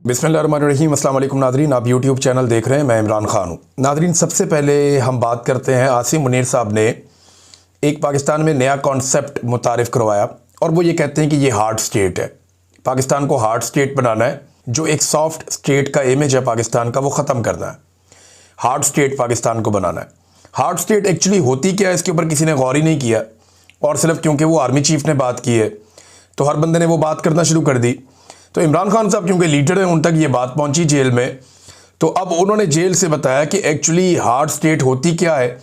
बिस्मिल्लाहिर्रहमानिर्रहीम। अस्सलाम वालेकुम नादरीन, आप यूट्यूब चैनल देख रहे हैं। मैं इमरान खान हूँ। नादरीन, सबसे पहले हम बात करते हैं, आसिम मुनीर साहब ने एक पाकिस्तान में नया कॉन्सेप्ट मुतारिफ़ करवाया और वो ये कहते हैं कि ये हार्ड स्टेट है। पाकिस्तान को हार्ड स्टेट बनाना है। जो एक सॉफ्ट स्टेट का इमेज है पाकिस्तान का, वो ख़त्म करना है। हार्ड स्टेट पाकिस्तान को बनाना है। हार्ड स्टेट एक्चुअली होती क्या है, इसके ऊपर किसी ने गौर ही नहीं किया और सिर्फ क्योंकि वो आर्मी चीफ ने बात की है तो हर बंदे ने वो बात करना शुरू कर दी। तो इमरान खान साहब क्योंकि लीडर हैं, उन तक ये बात पहुंची जेल में, तो अब उन्होंने जेल से बताया कि एक्चुअली हार्ड स्टेट होती क्या है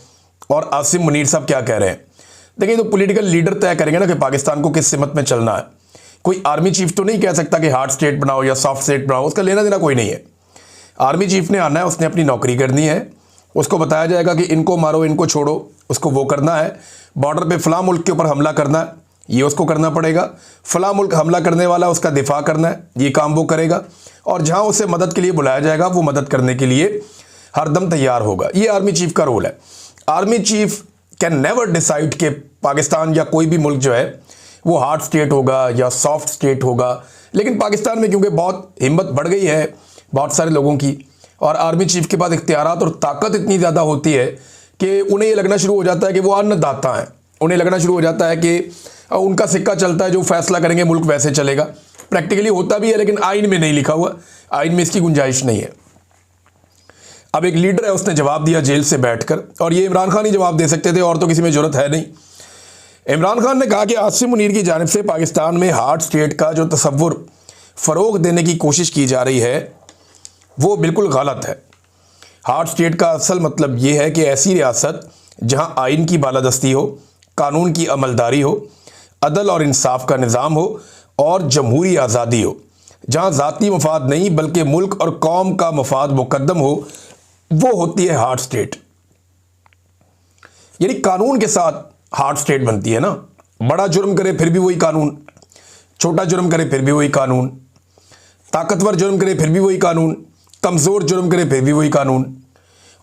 और आसिम मुनीर साहब क्या कह रहे हैं। देखिए, तो पॉलिटिकल लीडर तय करेंगे ना कि पाकिस्तान को किस सिमत में चलना है। कोई आर्मी चीफ तो नहीं कह सकता कि हार्ड स्टेट बनाओ या सॉफ्ट स्टेट बनाओ, उसका लेना देना कोई नहीं है। आर्मी चीफ ने आना है, उसने अपनी नौकरी करनी है, उसको बताया जाएगा कि इनको मारो इनको छोड़ो, उसको वो करना है। बॉर्डर पे फलां मुल्क के ऊपर हमला करना है, ये उसको करना पड़ेगा। फलां मुल्क हमला करने वाला, उसका दिफा करना है, ये काम वो करेगा। और जहां उसे मदद के लिए बुलाया जाएगा, वो मदद करने के लिए हरदम तैयार होगा। ये आर्मी चीफ का रोल है। Army chief can never decide कि पाकिस्तान या कोई भी मुल्क जो है वो हार्ड स्टेट होगा या सॉफ्ट स्टेट होगा। लेकिन पाकिस्तान में क्योंकि बहुत हिम्मत बढ़ गई है बहुत सारे लोगों की, और आर्मी चीफ के पास इख्तियारात और ताकत इतनी ज़्यादा होती है कि उन्हें ये लगना शुरू हो जाता है कि वो अन्नदाता हैं। उन्हें लगना शुरू हो जाता है कि उनका सिक्का चलता है, जो फैसला करेंगे मुल्क वैसे चलेगा। प्रैक्टिकली होता भी है, लेकिन आइन में नहीं लिखा हुआ, आइन में इसकी गुंजाइश नहीं है। अब एक लीडर है, उसने जवाब दिया जेल से बैठकर, और ये इमरान खान ही जवाब दे सकते थे और तो किसी में जरूरत है नहीं। इमरान खान ने कहा कि आसिम मुनीर की जानिब से पाकिस्तान में हार्ड स्टेट का जो तसव्वुर फ़रोग देने की कोशिश की जा रही है वो बिल्कुल गलत है। हार्ड स्टेट का असल मतलब ये है कि ऐसी रियासत जहाँ आइन की बालादस्ती हो, कानून की अमलदारी हो, अदल और इंसाफ का निज़ाम हो और जमहूरी आज़ादी हो, जहाँ ज़ाती मफाद नहीं बल्कि मुल्क और कौम का मफाद मुकद्दम हो, वो होती है हार्ड स्टेट। यानी कानून के साथ हार्ड स्टेट बनती है ना। बड़ा जुर्म करे फिर भी वही कानून, छोटा जुर्म करे फिर भी वही कानून, ताकतवर जुर्म करे फिर भी वही कानून, कमज़ोर जुर्म करे फिर भी वही कानून,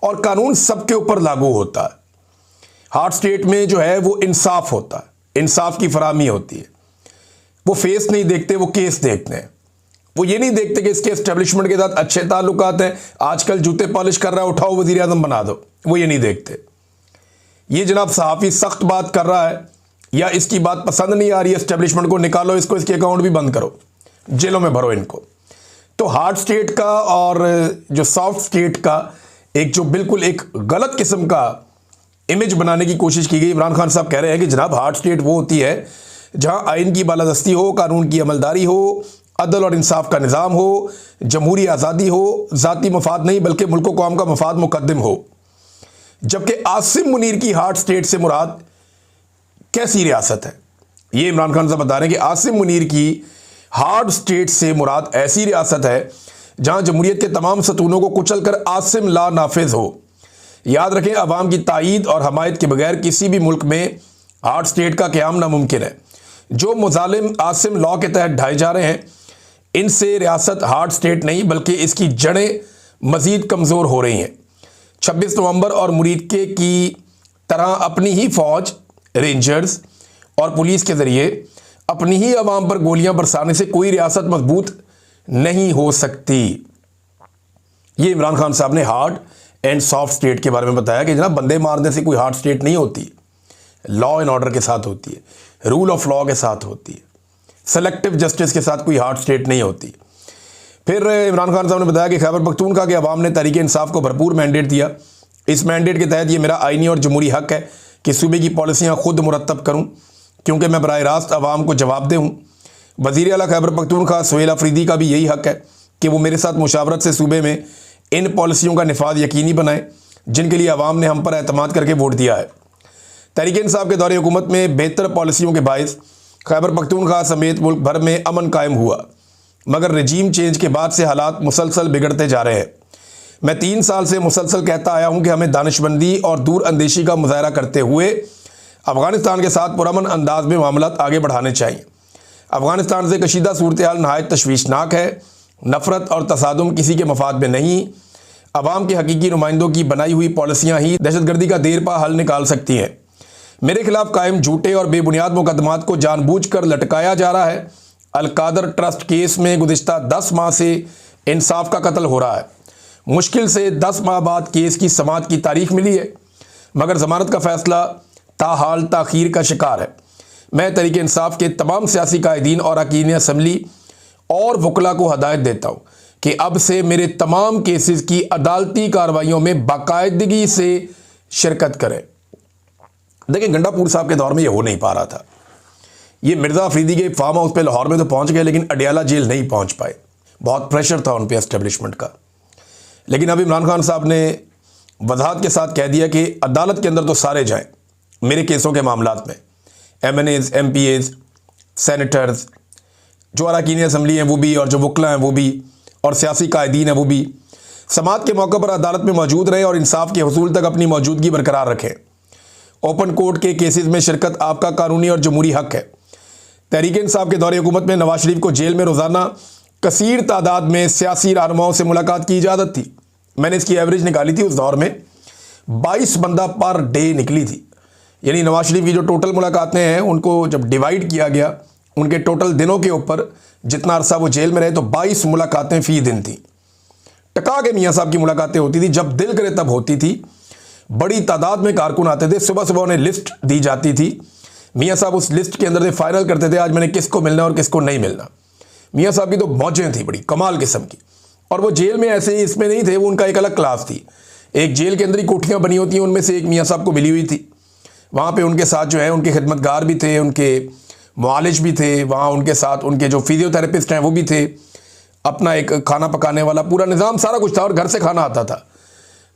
और कानून सबके ऊपर लागू होता है। हार्ड स्टेट में जो है वो इंसाफ होता है, इंसाफ की फराहमी होती है। वो फेस नहीं देखते, वो केस देखते हैं। वो ये नहीं देखते कि इसके एस्टेब्लिशमेंट के साथ अच्छे ताल्लुकात हैं, आजकल जूते पॉलिश कर रहा है, उठाओ वज़ीर आज़म बना दो, वो ये नहीं देखते। ये जनाब सहाफ़ी सख्त बात कर रहा है या इसकी बात पसंद नहीं आ रही है एस्टेब्लिशमेंट को, निकालो इसको, इसके अकाउंट भी बंद करो, जेलों में भरो इनको। तो हार्ड स्टेट का और जो सॉफ्ट स्टेट का एक जो बिल्कुल एक गलत किस्म का इमेज बनाने की कोशिश की गई। इमरान खान साहब कह रहे हैं कि जनाब हार्ड स्टेट वो होती है जहां आइन की बालादस्ती हो, कानून की अमलदारी हो, अदल और इंसाफ का निज़ाम हो, जमहूरी आज़ादी हो, ज़ाती मफाद नहीं बल्कि मुल्क कौम का मफाद मुकद्दम हो। जबकि आसिम मुनीर की हार्ड स्टेट से मुराद कैसी रियासत है, ये इमरान खान साहब बता रहे हैं कि आसिम मुनीर की हार्ड स्टेट से मुराद ऐसी रियासत है जहां जमहूरियत के तमाम सतूनों को कुचल कर आसिम ला नाफिज हो। याद रखें, अवाम की ताईद और हमायत के बगैर किसी भी मुल्क में हार्ड स्टेट का क़याम नामुमकिन है। जो मुजालिम आसिम लॉ के तहत ढाए जा रहे हैं, इनसे रियासत हार्ड स्टेट नहीं बल्कि इसकी जड़ें मज़ीद कमज़ोर हो रही हैं। 26 नवंबर और मुरीदके की तरह अपनी ही फ़ौज, रेंजर्स और पुलिस के ज़रिए अपनी ही अवाम पर गोलियां बरसाने से कोई रियासत मजबूत नहीं हो सकती। ये इमरान खान साहब ने हार्ड एंड सॉफ्ट स्टेट के बारे में बताया कि जनाब बंदे मारने से कोई हार्ड स्टेट नहीं होती, लॉ एंड ऑर्डर के साथ होती है, रूल ऑफ लॉ के साथ होती है, सेलेक्टिव जस्टिस के साथ कोई हार्ड स्टेट नहीं होती। फिर इमरान खान साहब ने बताया कि खैबर पख्तूनख्वा के अवाम ने तहरीक इंसाफ को भरपूर मैंडेट दिया। इस मैंडेट के तहत ये मेरा आइनी और जमहूरी हक है कि सूबे की पॉलिसियाँ खुद मुरतब करूँ, क्योंकि मैं बराह रास्त अवाम को जवाबदेह हूँ। वज़ीर आला खैबर पख्तूनख्वा सुहेल अफरीदी का भी यही हक है कि वो मेरे साथ मुशावरत से सूबे में इन पॉलिसियों का निफाज यकीनी बनाएं जिनके लिए अवाम ने हम पर एतमाद करके वोट दिया है। तहरीक इंसाफ के दौरे हुकूमत में बेहतर पॉलिसियों के बायस खैबर पख्तूनख्वा समेत मुल्क भर में अमन कायम हुआ, मगर रजीम चेंज के बाद से हालात मुसलसल बिगड़ते जा रहे हैं। मैं 3 साल से मुसलसल कहता आया हूँ कि हमें दानिशमंदी और दूर अंदेशी का मुजाहरा करते हुए अफ़गानिस्तान के साथ पुरअमन अंदाज में मामलात आगे बढ़ाने चाहिए। अफ़गानिस्तान से कशीदा सूरत हाल नहायत तशवीशनाक है। नफ़रत और तसादुम किसी के मफाद में नहीं। अवाम के हकीकी नुमाइंदों की बनाई हुई पॉलिसियाँ ही दहशतगर्दी का देर पा हल निकाल सकती हैं। मेरे खिलाफ कायम झूठे और बेबुनियाद मुकदमात को जानबूझकर लटकाया जा रहा है। अलकादर ट्रस्ट केस में गुज़िश्ता 10 माह से इंसाफ का कत्ल हो रहा है। मुश्किल से 10 माह बाद केस की समाअत की तारीख मिली है, मगर जमानत का फैसला ताहाल ताखीर का शिकार है। मैं तहरीक इंसाफ के तमाम सियासी कायदीन और अरकान असम्बली और वकला को हदायत देता हूँ कि अब से मेरे तमाम केसेस की अदालती कार्रवाइयों में बाकायदगी से शिरकत करें। देखिए, गंडापुर साहब के दौर में ये हो नहीं पा रहा था। ये मिर्ज़ा अफरीदी के फार्म हाउस पे लाहौर में तो पहुंच गए, लेकिन अडियाला जेल नहीं पहुंच पाए। बहुत प्रेशर था उन पे एस्टेब्लिशमेंट का। लेकिन अब इमरान खान साहब ने वजाहत के साथ कह दिया कि अदालत के अंदर तो सारे जाएं मेरे केसों के मामलात में, MNAs, MPAs, सेनेटर्स, जो अरकान असम्बली हैं वो भी, और जो वकला हैं वो भी, और सियासी कायदीन हैं वो भी, समाअत के मौके पर अदालत में मौजूद रहें और इंसाफ के हसूल तक अपनी मौजूदगी बरकरार रखें। ओपन कोर्ट के केसेस में शिरकत आपका कानूनी और जमहूरी हक है। तहरीक इंसाफ के दौरे हुकूमत में नवाज शरीफ को जेल में रोज़ाना कसीर तादाद में सियासी रहनुमाओं से मुलाकात की इजाज़त थी। मैंने इसकी एवरेज निकाली थी, उस दौर में 22 बंदा पर डे निकली थी। यानी नवाज शरीफ की जो टोटल मुलाकातें हैं उनको जब डिवाइड किया गया उनके टोटल दिनों के ऊपर, जितना अरसा वो जेल में रहे, तो 22 मुलाकातें फ़ी दिन थी। टका के मियाँ साहब की मुलाकातें होती थी, जब दिल करे तब होती थी। बड़ी तादाद में कारकुन आते थे, सुबह सुबह उन्हें लिस्ट दी जाती थी। मियाँ साहब उस लिस्ट के अंदर से फाइनल करते थे आज मैंने किसको मिलना और किसको नहीं मिलना। मियाँ साहब की तो मौजें थी बड़ी कमाल किस्म की। और वो जेल में ऐसे ही इसमें नहीं थे, वो उनका एक अलग क्लास थी। एक जेल के अंदर ही कोठियाँ बनी होती हैं, उनमें से एक मियाँ साहब को मिली हुई थी। वहाँ पे उनके साथ जो है उनके खिदमतगार भी थे, उनके मुआलिज भी थे, वहाँ उनके साथ उनके जो फिजियोथेरेपिस्ट हैं वो भी थे, अपना एक खाना पकाने वाला पूरा निज़ाम सारा कुछ था, और घर से खाना आता था।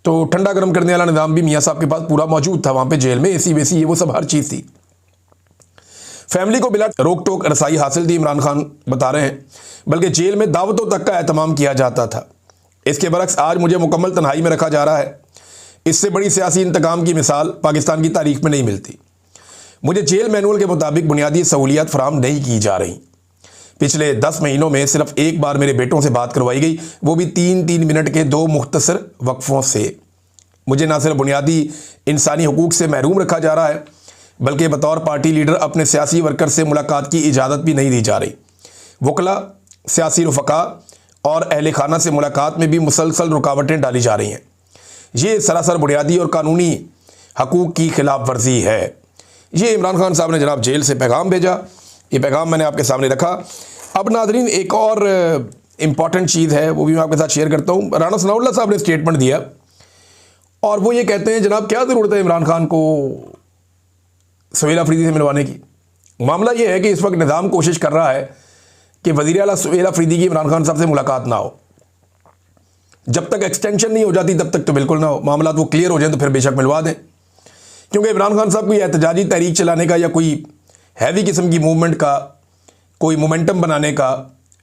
तो ठंडा गर्म करने वाला निज़ाम भी मियाँ साहब के पास पूरा मौजूद था। वहाँ पे जेल में AC वेसी ये वो सब हर चीज़ थी। फैमिली को बिला रोक टोक रसाई हासिल थी, इमरान खान बता रहे हैं, बल्कि जेल में दावतों तक का एहतमाम किया जाता था। इसके बरक्स आज मुझे मुकम्मल तन्हाई में रखा जा रहा है। इससे बड़ी सियासी इंतकाम की मिसाल पाकिस्तान की तारीख में नहीं मिलती। मुझे जेल मैनुअल के मुताबिक बुनियादी सहूलियात फराहम नहीं की जा रही। पिछले 10 महीनों में सिर्फ एक बार मेरे बेटों से बात करवाई गई, वो भी 3-3 मिनट के 2 मुख्तसर वक्फों से। मुझे ना सिर्फ बुनियादी इंसानी हुकूक से महरूम रखा जा रहा है, बल्कि बतौर पार्टी लीडर अपने सियासी वर्कर से मुलाकात की इजाज़त भी नहीं दी जा रही। वकला, सियासी रफ़का और अहले खाना से मुलाकात में भी मुसलसल रुकावटें डाली जा रही हैं। ये सरासर बुनियादी और कानूनी हकूक़ की खिलाफ वर्जी है। ये इमरान खान साहब ने जनाब जेल से पैगाम भेजा। ये पैगाम मैंने आपके सामने रखा। अब नाज़रीन, एक और इम्पॉर्टेंट चीज़ है, वो भी मैं आपके साथ शेयर करता हूँ। राना सनाउल्लाह साहब ने स्टेटमेंट दिया और वो ये कहते हैं, जनाब क्या ज़रूरत है इमरान खान को सुहेल अफरीदी से मिलवाने की। मामला ये है कि इस वक्त निज़ाम कोशिश कर रहा है कि वज़ीर आला सुहेल अफरीदी की इमरान खान साहब से मुलाकात ना हो। जब तक एक्सटेंशन नहीं हो जाती तब तक तो बिल्कुल ना हो। मामला वो क्लियर हो जाए तो फिर बेशक मिलवा दें, क्योंकि इमरान खान साहब को यह एहतजाजी तहरीक चलाने का या कोई हैवी किस्म की मूवमेंट का, कोई मोमेंटम बनाने का,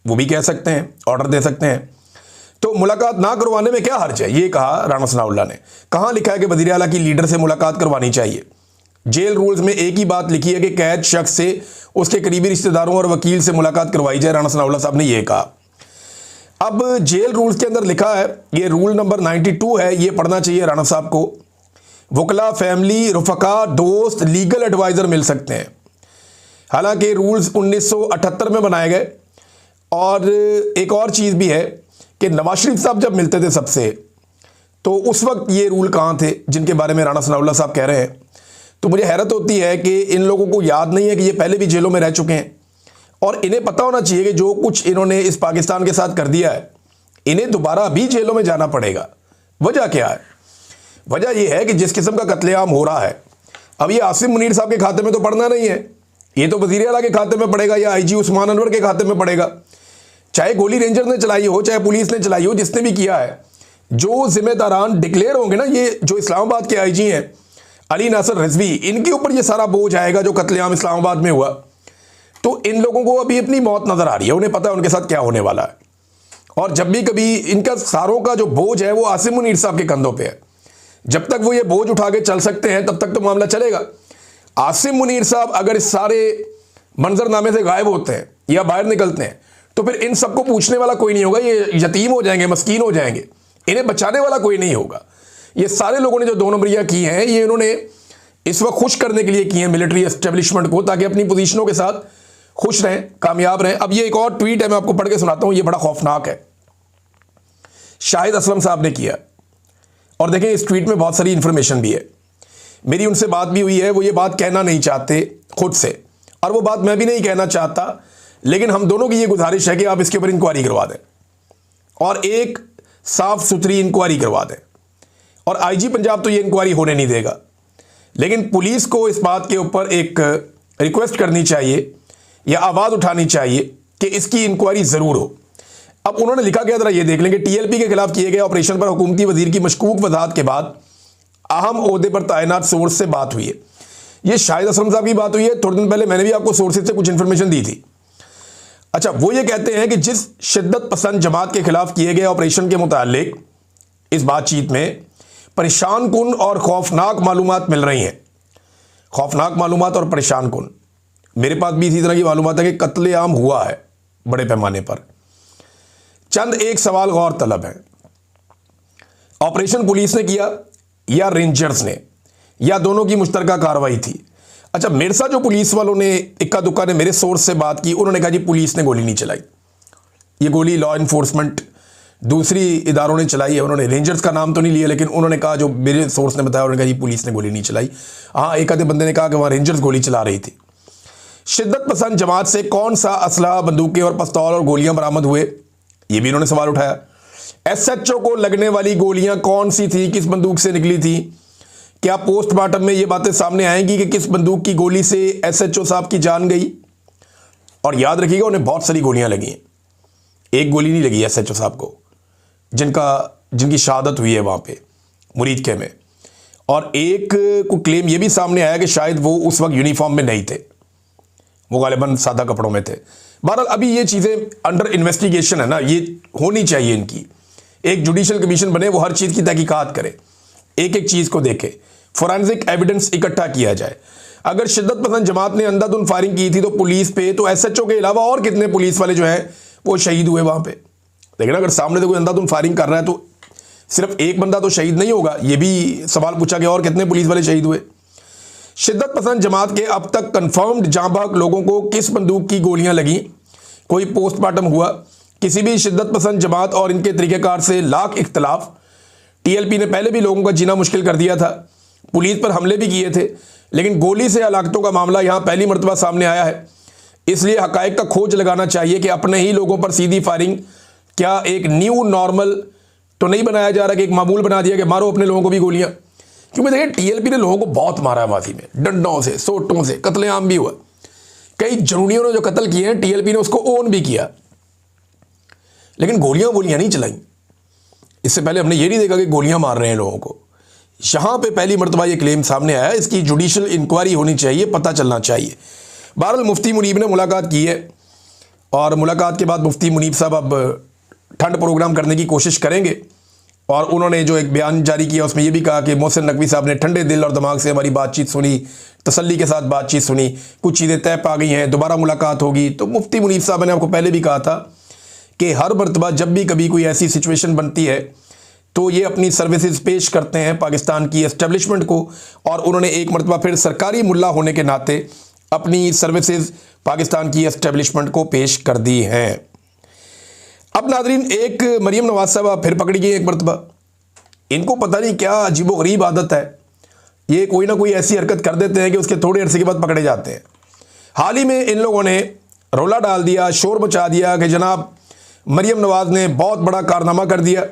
वो भी कह सकते हैं, ऑर्डर दे सकते हैं। तो मुलाकात ना करवाने में क्या हर्ज है, ये कहा राना सनाउल्लाह ने। कहाँ लिखा है कि वज़ीर आला की लीडर से मुलाकात करवानी चाहिए? जेल रूल्स में एक ही बात लिखी है कि कैद शख्स से उसके करीबी रिश्तेदारों और वकील से मुलाकात करवाई जाए। राना सनाउल्लाह साहब ने यह कहा। अब जेल रूल्स के अंदर लिखा है, ये रूल नंबर 92 है, ये पढ़ना चाहिए राना साहब को। वकला, फैमिली, रफ़का, दोस्त, लीगल एडवाइज़र मिल सकते हैं। हालांकि रूल्स 1978 में बनाए गए। और एक और चीज़ भी है कि नवाज शरीफ साहब जब मिलते थे सबसे, तो उस वक्त ये रूल कहाँ थे जिनके बारे में राना सनाउल्लाह साहब कह रहे हैं। तो मुझे हैरत होती है कि इन लोगों को याद नहीं है कि ये पहले भी जेलों में रह चुके हैं, और इन्हें पता होना चाहिए कि जो कुछ इन्होंने इस पाकिस्तान के साथ कर दिया है, इन्हें दोबारा भी जेलों में जाना पड़ेगा। वजह क्या है? वजह यह है कि जिस किस्म का कत्लेआम हो रहा है, अब ये आसिम मुनीर साहब के खाते में तो पड़ना नहीं है, ये तो वज़ीर आला के खाते में पड़ेगा या IG उस्मान अनवर के खाते में पड़ेगा। चाहे गोली रेंजर ने चलाई हो, चाहे पुलिस ने चलाई हो, जिसने भी किया है, जो जिम्मेदारान डिक्लेयर होंगे ना, ये जो इस्लामाबाद के IG हैं अली नासर रिजवी, इनके ऊपर ये सारा बोझ आएगा जो कत्लेआम इस्लामाबाद में हुआ। तो इन लोगों को अभी अपनी मौत नज़र आ रही है, उन्हें पता है उनके साथ क्या होने वाला है। और जब भी कभी इनका सारों का जो बोझ है वो आसिम मुनीर साहब के कंधों पे है। जब तक वो ये बोझ उठा के चल सकते हैं तब तक तो मामला चलेगा। आसिम मुनीर साहब अगर इस सारे मंजरनामे से गायब होते हैं या बाहर निकलते हैं तो फिर इन सबको पूछने वाला कोई नहीं होगा। ये यतीम हो जाएंगे, मस्कीन हो जाएंगे, इन्हें बचाने वाला कोई नहीं होगा। ये सारे लोगों ने जो 2 नंबरियां की हैं, ये इन्होंने इस वक्त खुश करने के लिए की हैं मिलिट्री एस्टेब्लिशमेंट को, ताकि अपनी पोजीशनों के साथ खुश रहें, कामयाब रहें। अब ये एक और ट्वीट है, मैं आपको पढ़ के सुनाता हूं, ये बड़ा खौफनाक है। शाहिद असलम साहब ने किया। और देखें इस ट्वीट में बहुत सारी इंफॉर्मेशन भी है। मेरी उनसे बात भी हुई है, वो ये बात कहना नहीं चाहते खुद से, और वो बात मैं भी नहीं कहना चाहता, लेकिन हम दोनों की ये गुजारिश है कि आप इसके ऊपर इंक्वायरी करवा दें और एक साफ सुथरी इंक्वायरी करवा दें। और आईजी पंजाब तो ये इंक्वायरी होने नहीं देगा, लेकिन पुलिस को इस बात के ऊपर एक रिक्वेस्ट करनी चाहिए या आवाज़ उठानी चाहिए कि इसकी इंक्वायरी ज़रूर हो। अब उन्होंने लिखा गया, जरा ये देख लेंगे। टीएलपी के खिलाफ किए गए ऑपरेशन पर हुकूमती वजीर की मशकूक वजाहत के बाद अहम ओहदे पर तैनात सोर्स से बात हुई है। ये शाहिद असलम साहब की बात हुई है। थोड़े दिन पहले मैंने भी आपको सोर्सेज से कुछ इंफॉर्मेशन दी थी। अच्छा, वो ये कहते हैं कि जिस शिद्दत पसंद जमात के खिलाफ किए गए ऑपरेशन के मुतालिक इस बातचीत में परेशान कुन और खौफनाक मालूमात मिल रही हैं। खौफनाक मालूमात और परेशान कुन। मेरे पास भी इसी तरह की मालूमात है कि कत्लेआम हुआ है बड़े पैमाने पर। चंद एक सवाल गौर तलब है, ऑपरेशन पुलिस ने किया या रेंजर्स ने, या दोनों की मुश्तरका कार्रवाई थी? अच्छा, मेरे साथ जो पुलिस वालों ने इक्का दुक्का ने मेरे सोर्स से बात की, उन्होंने कहा जी पुलिस ने गोली नहीं चलाई, ये गोली लॉ इन्फोर्समेंट दूसरी इदारों ने चलाई है। उन्होंने रेंजर्स का नाम तो नहीं लिया, लेकिन उन्होंने कहा, जो मेरे सोर्स ने बताया, उन्होंने कहा जी पुलिस ने गोली नहीं चलाई। हाँ, एक आधे बंदे ने कहा कि वहाँ रेंजर्स गोली चला रही थी। शिद्दत पसंद जमात से कौन सा असला, बंदूकें और पिस्तौल और गोलियां बरामद हुए, ये भी इन्होंने सवाल उठाया। एसएचओ को लगने वाली गोलियां कौन सी थी, किस बंदूक से निकली थी? क्या पोस्टमार्टम में ये बातें सामने आएंगी कि किस बंदूक की गोली से एसएचओ साहब की जान गई? और याद रखिएगा, उन्हें बहुत सारी गोलियां लगी हैं, एक गोली नहीं लगी एसएचओ साहब को, जिनकी शहादत हुई है वहां पे मुरीद के में। और एक को क्लेम ये भी सामने आया कि शायद वो उस वक्त यूनिफॉर्म में नहीं थे, वो गालिबन सादा कपड़ों में थे। बहरहाल अभी ये चीज़ें अंडर इन्वेस्टिगेशन है ना, ये होनी चाहिए इनकी। एक जुडिशल कमीशन बने, वो हर चीज़ की तहकीकात करे, एक एक चीज़ को देखे, फोरेंसिक एविडेंस इकट्ठा किया जाए। अगर शिद्दत पसंद जमात ने अंधाधुंध फायरिंग की थी तो पुलिस पे, तो एसएचओ के अलावा और कितने पुलिस वाले जो हैं वो शहीद हुए वहाँ पे? लेकिन अगर सामने से कोई अंधाधुंध फायरिंग कर रहा है तो सिर्फ एक बंदा तो शहीद नहीं होगा, ये भी सवाल पूछा गया, और कितने पुलिस वाले शहीद हुए? शिद्दत पसंद जमात के अब तक कंफर्म्ड जांबाज लोगों को किस बंदूक की गोलियां लगी? कोई पोस्टमार्टम हुआ? किसी भी शिद्दत पसंद जमात और इनके तरीक़ेकार से लाख इख्तलाफ। टीएलपी ने पहले भी लोगों का जीना मुश्किल कर दिया था, पुलिस पर हमले भी किए थे, लेकिन गोली से हलाकतों का मामला यहाँ पहली मरतबा सामने आया है। इसलिए हकायक का खोज लगाना चाहिए कि अपने ही लोगों पर सीधी फायरिंग क्या एक न्यू नॉर्मल तो नहीं बनाया जा रहा कि एक मामूल बना दिया कि मारो अपने लोगों को भी गोलियां? क्योंकि देखिए टीएलपी ने लोगों को बहुत मारा है माजी में, डंडों से, सोटों से, कत्लेआम भी हुआ। कई जरूनियों ने जो कत्ल किए हैं टीएलपी ने उसको ओन भी किया, लेकिन गोलियां नहीं चलाई। इससे पहले हमने ये नहीं देखा कि गोलियां मार रहे हैं लोगों को। यहां पे पहली मरतबा ये क्लेम सामने आया, इसकी जुडिशल इंक्वायरी होनी चाहिए, पता चलना चाहिए। बहरहाल मुफ्ती मुनीब ने मुलाकात की है, और मुलाकात के बाद मुफ्ती मुनीब साहब अब ठंड प्रोग्राम करने की कोशिश करेंगे। और उन्होंने जो एक बयान जारी किया उसमें यह भी कहा कि मोहसिन नकवी साहब ने ठंडे दिल और दिमाग से हमारी बातचीत सुनी, तसल्ली के साथ बातचीत सुनी, कुछ चीज़ें तय पा गई हैं, दोबारा मुलाकात होगी। तो मुफ्ती मुनीब साहब ने आपको पहले भी कहा था कि हर मरतबा जब भी कभी कोई ऐसी सिचुएशन बनती है तो ये अपनी सर्विसेज पेश करते हैं पाकिस्तान की एस्टेब्लिशमेंट को, और उन्होंने एक मरतबा फिर सरकारी मुल्ला होने के नाते अपनी सर्विसेज पाकिस्तान की एस्टेब्लिशमेंट को पेश कर दी हैं। अब नादरीन, एक मरीम नवाज साहबा फिर पकड़ी गई एक मरतबा। इनको पता नहीं क्या अजीबोगरीब आदत है, ये कोई ना कोई ऐसी हरकत कर देते हैं कि उसके थोड़े अरसे के बाद पकड़े जाते हैं। हाल ही में इन लोगों ने रोला डाल दिया, शोर मचा दिया कि जनाब मरीम नवाज ने बहुत बड़ा कारनामा कर दिया,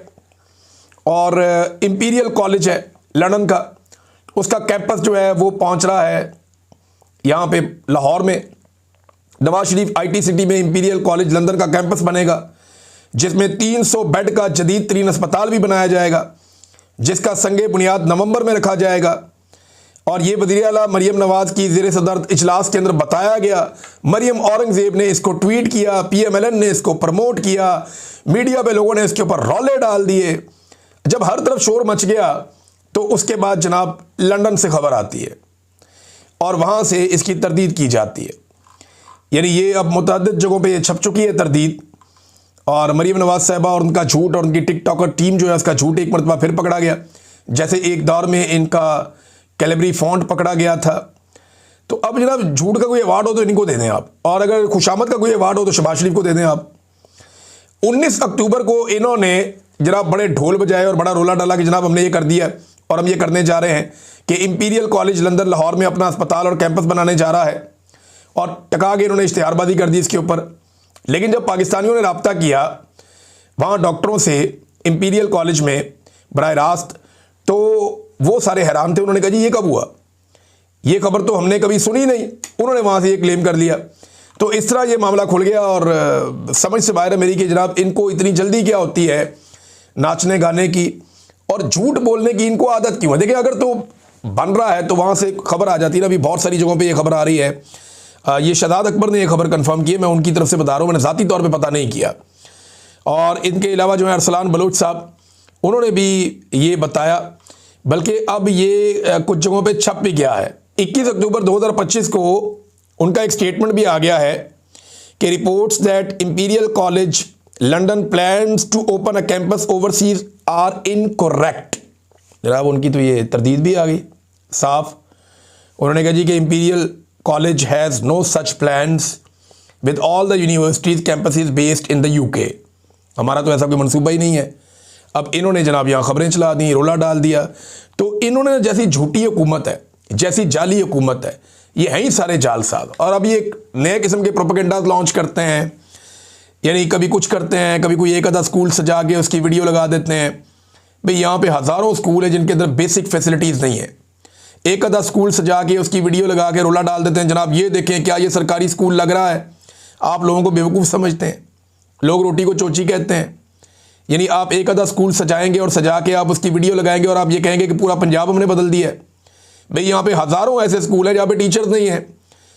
और इंपीरियल कॉलेज है लंदन का, उसका कैंपस जो है वो पहुंच रहा है यहाँ पे लाहौर में। नवाज शरीफ आईटी सिटी में इंपीरियल कॉलेज लंदन का कैंपस बनेगा, जिसमें 300 बेड का जदीद तरीन अस्पताल भी बनाया जाएगा, जिसका संगे बुनियाद नवंबर में रखा जाएगा। और ये वज़ीर आला मरीम नवाज की ज़ेर सदर इजलास के अंदर बताया गया। मरीम औरंगज़ेब ने इसको ट्वीट किया, पीएमएलएन ने इसको प्रमोट किया, मीडिया पे लोगों ने इसके ऊपर रौले डाल दिए। जब हर तरफ शोर मच गया तो उसके बाद जनाब लंदन से खबर आती है और वहाँ से इसकी तरदीद की जाती है। यानी ये अब मुतअद्दिद जगहों पे ये छप चुकी है तरदीद। और मरीम नवाज साहबा और उनका झूठ और उनकी टिकटॉकर टीम जो है उसका झूठ एक मरतबा फिर पकड़ा गया, जैसे एक दौर में इनका कैलेबरी फॉन्ट पकड़ा गया था। तो अब जनाब झूठ का कोई अवार्ड हो तो इनको दे दें आप, और अगर खुशामद का कोई अवार्ड हो तो शहबाज शरीफ को दे दें आप। 19 अक्टूबर को इन्होंने जनाब बड़े ढोल बजाए और बड़ा रोला डाला कि जनाब हमने ये कर दिया और हम ये करने जा रहे हैं कि इंपीरियल कॉलेज लंदन लाहौर में अपना अस्पताल और कैंपस बनाने जा रहा है, और टका के इन्होंने इश्तिहारबाजी कर दी इसके ऊपर। लेकिन जब पाकिस्तानियों ने रब्ता किया वहाँ डॉक्टरों से इंपीरियल कॉलेज में बराह रास्त, तो वो सारे हैरान थे। उन्होंने कहा जी ये कब हुआ, ये खबर तो हमने कभी सुनी नहीं। उन्होंने वहाँ से ये क्लेम कर लिया। तो इस तरह ये मामला खुल गया और समझ से बाहर है मेरी कि जनाब इनको इतनी जल्दी क्या होती है नाचने गाने की, और झूठ बोलने की इनको आदत क्यों है। देखिए अगर तो बन रहा है तो वहाँ से खबर आ जाती है ना। अभी बहुत सारी जगहों पे ये खबर आ रही है। ये शहजाद अकबर ने ये खबर कंफर्म की है, मैं उनकी तरफ से बता रहा हूँ, मैंने ज़ाती तौर पे पता नहीं किया। और इनके अलावा जो है अरसलान बलोच साहब, उन्होंने भी ये बताया, बल्कि अब ये कुछ जगहों पे छप भी गया है। 21 अक्टूबर 2025 को उनका एक स्टेटमेंट भी आ गया है कि reports that Imperial College London plans to open a campus overseas are incorrect. जनाब उनकी तो ये तरदीद भी आ गई साफ। उन्होंने कहा जी कि Imperial College has no such plans with all the universities campuses based in the UK. हमारा तो ऐसा कोई मंसूबा ही नहीं है। अब इन्होंने जनाब यहाँ खबरें चला दी, रोला डाल दिया। तो इन्होंने जैसी झूठी हुकूमत है, जैसी जाली हुकूमत है, ये हैं ही सारे जालसाज। और अब ये एक नए किस्म के प्रोपेगेंडाज लॉन्च करते हैं, यानी कभी कुछ करते हैं, कभी कोई एक आधा स्कूल सजा के उसकी वीडियो लगा देते हैं। भाई यहाँ पे हज़ारों स्कूल है जिनके अंदर बेसिक फैसिलिटीज़ नहीं है। एक आधा स्कूल सजा के उसकी वीडियो लगा के रोला डाल देते हैं, जनाब ये देखें क्या ये सरकारी स्कूल लग रहा है। आप लोगों को बेवकूफ़ समझते हैं, लोग रोटी को चोची कहते हैं। यानी आप एक आधा स्कूल सजाएंगे और सजा के आप उसकी वीडियो लगाएंगे और आप ये कहेंगे कि पूरा पंजाब हमने बदल दिया है। भाई यहाँ पे हज़ारों ऐसे स्कूल हैं जहाँ पे टीचर्स नहीं हैं,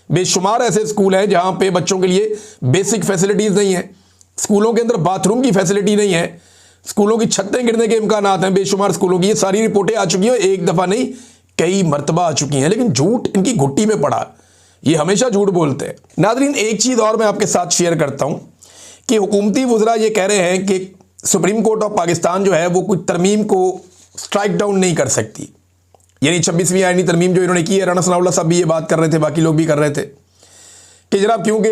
बेशुमार ऐसे स्कूल हैं जहाँ पे बच्चों के लिए बेसिक फैसिलिटीज़ नहीं है। स्कूलों के अंदर बाथरूम की फैसिलिटी नहीं है, स्कूलों की छतें गिरने के इम्कानात हैं बेशुमार स्कूलों की। ये सारी रिपोर्टें आ चुकी हैं, एक दफ़ा नहीं कई मरतबा आ चुकी हैं, लेकिन झूठ इनकी घुट्टी में पड़ा। ये हमेशा झूठ बोलते हैं। नाज़रीन एक चीज़ और मैं आपके साथ शेयर करता हूँ कि हुकूमती वज़रा ये कह रहे हैं कि सुप्रीम कोर्ट ऑफ पाकिस्तान जो है वो कुछ तरमीम को स्ट्राइक डाउन नहीं कर सकती। यानी 26वीं आईनी तरमीम जो इन्होंने की है, राना सनाउल्लाह साहब भी ये बात कर रहे थे, बाकी लोग भी कर रहे थे कि जनाब क्योंकि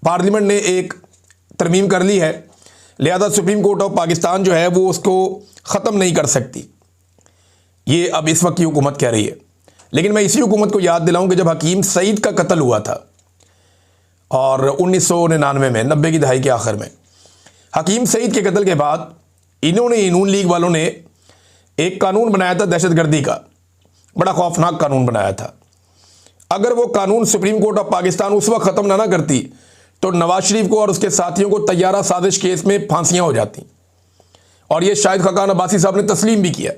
पार्लियामेंट ने एक तरमीम कर ली है, लिहाजा सुप्रीम कोर्ट ऑफ पाकिस्तान जो है वो उसको ख़त्म नहीं कर सकती। ये अब इस वक्त की हुकूमत कह रही है। लेकिन मैं इसी हुकूमत को याद दिलाऊं कि जब हकीम सईद का कत्ल हुआ था और 1999 में, 90 की दहाई के आखिर में, हकीम सईद के कत्ल के बाद इन्होंने, नून लीग वालों ने एक कानून बनाया था दहशतगर्दी का, बड़ा खौफनाक कानून बनाया था। अगर वो कानून सुप्रीम कोर्ट ऑफ पाकिस्तान उस वक्त ख़त्म ना करती तो नवाज शरीफ को और उसके साथियों को तैयारा साजिश केस में फांसियां हो जाती, और ये शाहिद खाकान अब्बासी साहब ने तस्लीम भी किया।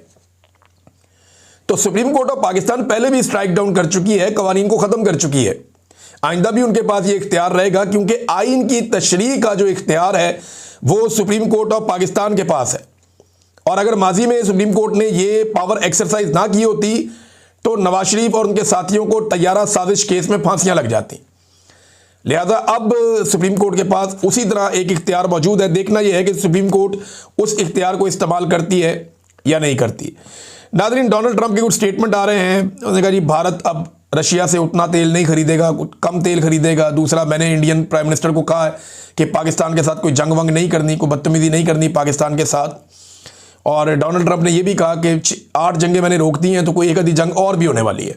तो सुप्रीम कोर्ट ऑफ पाकिस्तान पहले भी स्ट्राइक डाउन कर चुकी है, कवानीन को ख़त्म कर चुकी है। आइंदा भी उनके पास ये इख्तियार रहेगा, क्योंकि आइन की तशरीह का जो इख्तियार है वो सुप्रीम कोर्ट ऑफ पाकिस्तान के पास है। और अगर माजी में सुप्रीम कोर्ट ने ये पावर एक्सरसाइज ना की होती तो नवाज शरीफ और उनके साथियों को तैयारा साजिश केस में फांसियां लग जाती। लिहाजा अब सुप्रीम कोर्ट के पास उसी तरह एक इख्तियार मौजूद है। देखना यह है कि सुप्रीम कोर्ट उस इख्तियार को इस्तेमाल करती है या नहीं करती। नाज़रीन डोनाल्ड ट्रंप के कुछ स्टेटमेंट आ रहे हैं। उन्होंने कहा जी भारत अब रशिया से उतना तेल नहीं खरीदेगा, कम तेल खरीदेगा। दूसरा, मैंने इंडियन प्राइम मिनिस्टर को कहा है कि पाकिस्तान के साथ कोई जंग वंग नहीं करनी, कोई बदतमीजी नहीं करनी पाकिस्तान के साथ। और डोनाल्ड ट्रंप ने यह भी कहा कि 8 जंगें मैंने रोक दी हैं, तो कोई एक आधी जंग और भी होने वाली है।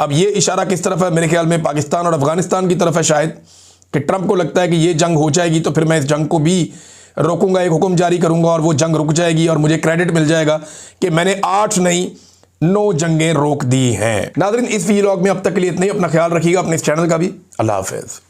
अब ये इशारा किस तरफ है? मेरे ख्याल में पाकिस्तान और अफगानिस्तान की तरफ है शायद, कि ट्रंप को लगता है कि ये जंग हो जाएगी तो फिर मैं इस जंग को भी रोकूंगा, एक हुक्म जारी करूंगा और वो जंग रुक जाएगी और मुझे क्रेडिट मिल जाएगा कि मैंने 8 नहीं 9 जंगें रोक दी हैं। नाज़रीन इस वीलॉग में अब तक के लिए इतना ही। अपना ख्याल रखिएगा, अपने इस चैनल का भी। अल्लाह हाफिज़।